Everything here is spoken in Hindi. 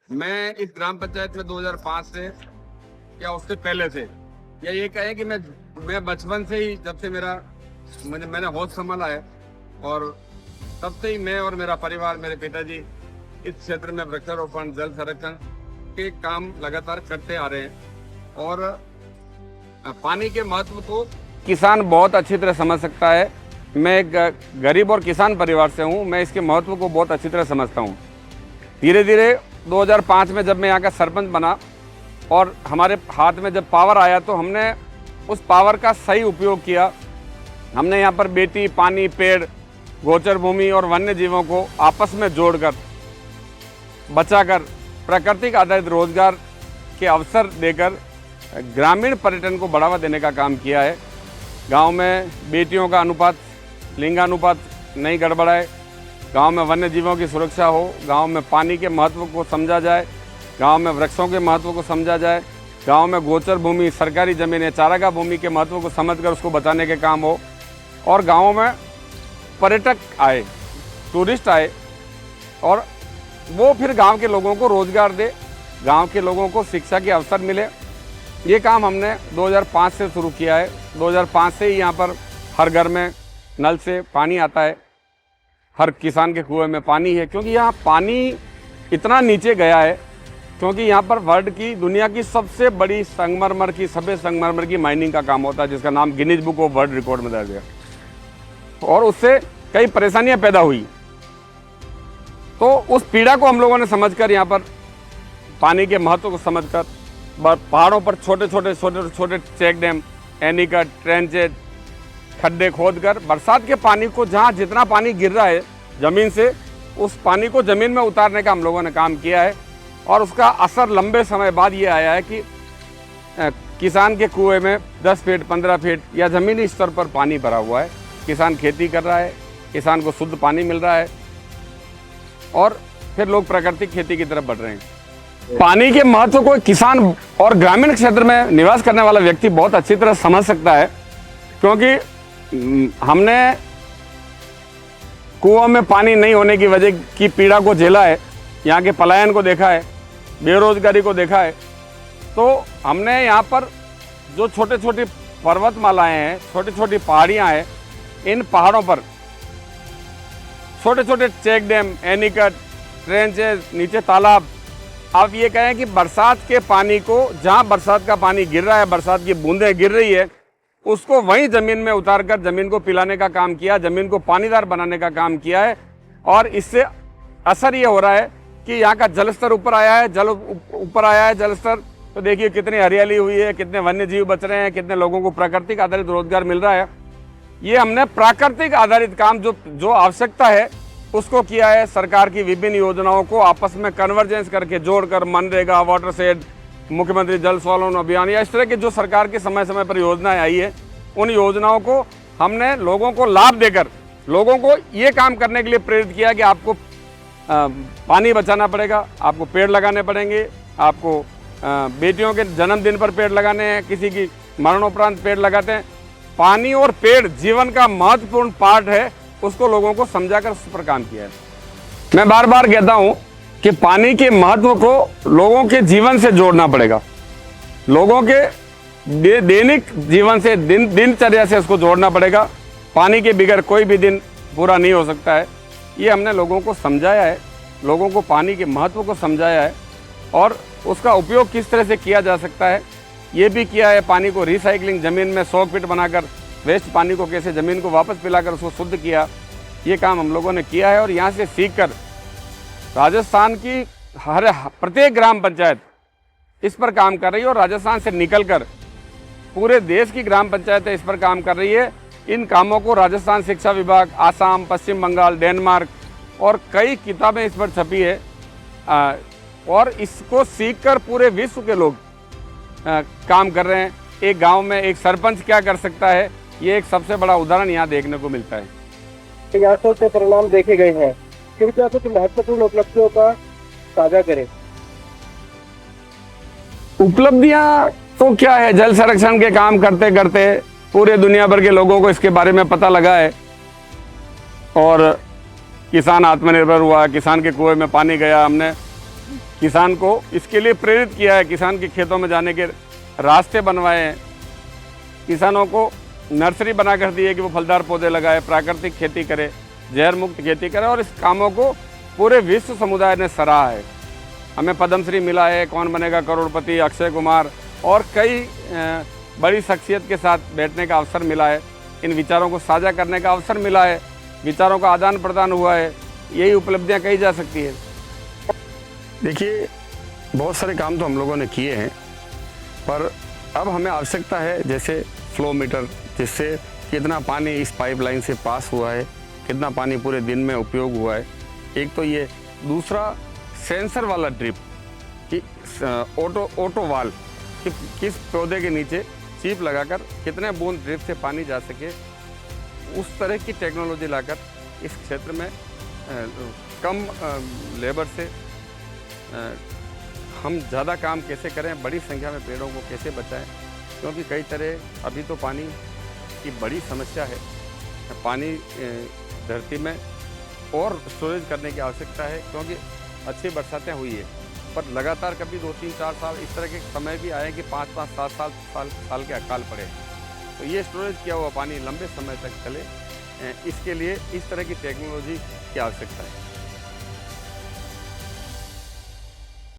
मैं इस ग्राम पंचायत में 2005 से या उससे पहले से, या ये कहें कि मैं बचपन से ही, जब से मैंने होश संभाला है, और तब से ही मैं और मेरा परिवार, मेरे पिताजी इस क्षेत्र में वृक्षारोपण, जल संरक्षण के काम लगातार करते आ रहे हैं। और पानी के महत्व को किसान बहुत अच्छी तरह समझ सकता है। मैं एक गरीब और किसान परिवार से हूँ, मैं इसके महत्व को बहुत अच्छी तरह समझता हूँ। धीरे धीरे 2005 में जब मैं यहाँ का सरपंच बना और हमारे हाथ में जब पावर आया, तो हमने उस पावर का सही उपयोग किया। हमने यहाँ पर बेटी, पानी, पेड़, गोचर भूमि और वन्य जीवों को आपस में जोड़कर, बचाकर, प्राकृतिक आधारित रोजगार के अवसर देकर ग्रामीण पर्यटन को बढ़ावा देने का काम किया है। गांव में बेटियों का अनुपात, लिंगानुपात नहीं गड़बड़ाए, गांव में वन्य जीवों की सुरक्षा हो, गांव में पानी के महत्व को समझा जाए, गांव में वृक्षों के महत्व को समझा जाए, गांव में गोचर भूमि, सरकारी ज़मीन है, चारागाह भूमि के महत्व को समझकर उसको बचाने के काम हो, और गाँव में पर्यटक आए, टूरिस्ट आए, और वो फिर गांव के लोगों को रोजगार दे, गांव के लोगों को शिक्षा के अवसर मिले। ये काम हमने 2005 से शुरू किया है। 2005 से ही यहाँ पर हर घर में नल से पानी आता है, हर किसान के कुएं में पानी है, क्योंकि यहाँ पानी इतना नीचे गया है, क्योंकि यहाँ पर वर्ल्ड की, दुनिया की सबसे बड़ी संगमरमर की, सफ़ेद संगमरमर की माइनिंग का काम होता है, जिसका नाम Guinness book of world record में दर्ज है, और उससे कई परेशानियाँ पैदा हुई। तो उस पीड़ा को हम लोगों ने समझकर, यहाँ पर पानी के महत्व को समझकर, पहाड़ों पर छोटे छोटे चेक डैम, एनीकट, ट्रेंचेज, खड्डे खोदकर बरसात के पानी को, जहाँ जितना पानी गिर रहा है ज़मीन से, उस पानी को ज़मीन में उतारने का हम लोगों ने काम किया है। और उसका असर लंबे समय बाद ये आया है कि किसान के कुएं में 10 फीट, 15 फीट या ज़मीनी स्तर पर पानी भरा हुआ है। किसान खेती कर रहा है, किसान को शुद्ध पानी मिल रहा है, और फिर लोग प्राकृतिक खेती की तरफ बढ़ रहे हैं। पानी के महत्व को किसान और ग्रामीण क्षेत्र में निवास करने वाला व्यक्ति बहुत अच्छी तरह समझ सकता है, क्योंकि हमने कुओं में पानी नहीं होने की वजह की पीड़ा को झेला है, यहाँ के पलायन को देखा है, बेरोजगारी को देखा है। तो हमने यहाँ पर जो छोटे छोटे पर्वतमालाएं हैं, छोटी छोटी पहाड़ियाँ हैं, इन पहाड़ों पर छोटे छोटे चेक डैम, एनीकट, ट्रेंचेज, नीचे तालाब, आप ये कहें कि बरसात के पानी को, जहाँ बरसात का पानी गिर रहा है, बरसात की बूंदें गिर रही है, उसको वहीं ज़मीन में उतारकर ज़मीन को पिलाने का काम किया, ज़मीन को पानीदार बनाने का काम किया है। और इससे असर ये हो रहा है कि यहाँ का जलस्तर ऊपर आया है, ऊपर आया है जलस्तर, तो देखिए कितनी हरियाली हुई है, कितने वन्य जीव बच रहे हैं, कितने लोगों को प्राकृतिक आधारित रोजगार मिल रहा है। ये हमने प्राकृतिक आधारित काम, जो आवश्यकता है उसको किया है। सरकार की विभिन्न योजनाओं को आपस में कन्वर्जेंस करके जोड़कर, मनरेगा, वाटर शेड, मुख्यमंत्री जल स्वावलंबन अभियान, या इस तरह की जो सरकार के समय समय पर योजनाएं आई है, उन योजनाओं को हमने लोगों को लाभ देकर, लोगों को ये काम करने के लिए प्रेरित किया कि आपको पानी बचाना पड़ेगा, आपको पेड़ लगाने पड़ेंगे, आपको बेटियों के जन्मदिन पर पेड़ लगाने हैं, किसी की मरणोपरांत पेड़ लगाते हैं। पानी और पेड़ जीवन का महत्वपूर्ण पार्ट है, उसको लोगों को समझाकर उस पर काम किया है। मैं बार बार कहता हूं कि पानी के महत्व को लोगों के जीवन से जोड़ना पड़ेगा, लोगों के दैनिक जीवन से, दिनचर्या से उसको जोड़ना पड़ेगा। पानी के बगैर कोई भी दिन पूरा नहीं हो सकता है। ये हमने लोगों को समझाया है, लोगों को पानी के महत्व को समझाया है, और उसका उपयोग किस तरह से किया जा सकता है ये भी किया है। पानी को रिसाइकलिंग, ज़मीन में 100 फीट बनाकर वेस्ट पानी को कैसे ज़मीन को वापस पिलाकर उसको शुद्ध किया, ये काम हम लोगों ने किया है। और यहाँ से सीखकर राजस्थान की प्रत्येक ग्राम पंचायत इस पर काम कर रही है, और राजस्थान से निकलकर पूरे देश की ग्राम पंचायतें इस पर काम कर रही है। इन कामों को राजस्थान शिक्षा विभाग, आसाम, पश्चिम बंगाल, डेनमार्क और कई किताबें इस पर छपी है, और इसको सीखकर पूरे विश्व के लोग काम कर रहे हैं। एक गांव में एक सरपंच क्या कर सकता है, ये एक सबसे बड़ा उदाहरण यहाँ देखने को मिलता है। प्रयासों से परिणाम देखे गए हैं, कृपया कुछ महत्वपूर्ण उपलब्धियों का साझा करें। उपलब्धियां तो क्या है, जल संरक्षण के काम करते करते पूरे दुनिया भर के लोगों को इसके बारे में पता लगा है, और किसान आत्मनिर्भर हुआ, किसान के कुएं में पानी गया। हमने किसान को इसके लिए प्रेरित किया है, किसान के खेतों में जाने के रास्ते बनवाए हैं, किसानों को नर्सरी बनाकर दी है कि वो फलदार पौधे लगाए, प्राकृतिक खेती करे, जहर मुक्त खेती करे, और इस कामों को पूरे विश्व समुदाय ने सराहा है। हमें पद्मश्री मिला है, कौन बनेगा करोड़पति, अक्षय कुमार और कई बड़ी शख्सियत के साथ बैठने का अवसर मिला है, इन विचारों को साझा करने का अवसर मिला है, विचारों का आदान प्रदान हुआ है, यही उपलब्धियां कही जा सकती है। देखिए, बहुत सारे काम तो हम लोगों ने किए हैं, पर अब हमें आवश्यकता है जैसे फ्लो मीटर, जिससे कितना पानी इस पाइपलाइन से पास हुआ है, कितना पानी पूरे दिन में उपयोग हुआ है, एक तो ये। दूसरा सेंसर वाला ड्रिप कि ऑटो वाल कि किस पौधे के नीचे चिप लगाकर कितने बूंद ड्रिप से पानी जा सके, उस तरह की टेक्नोलॉजी लाकर इस क्षेत्र में कम लेबर से हम ज़्यादा काम कैसे करें, बड़ी संख्या में पेड़ों को कैसे बचाएं, क्योंकि कई तरह अभी तो पानी की बड़ी समस्या है। पानी धरती में और स्टोरेज करने की आवश्यकता है, क्योंकि अच्छी बरसातें हुई है, पर लगातार कभी 2, 3, 4 साल इस तरह के समय भी आए कि 5, 7 साल के अकाल पड़े। तो ये स्टोरेज किया हुआ पानी लंबे समय तक चले, इसके लिए इस तरह की टेक्नोलॉजी की आवश्यकता है।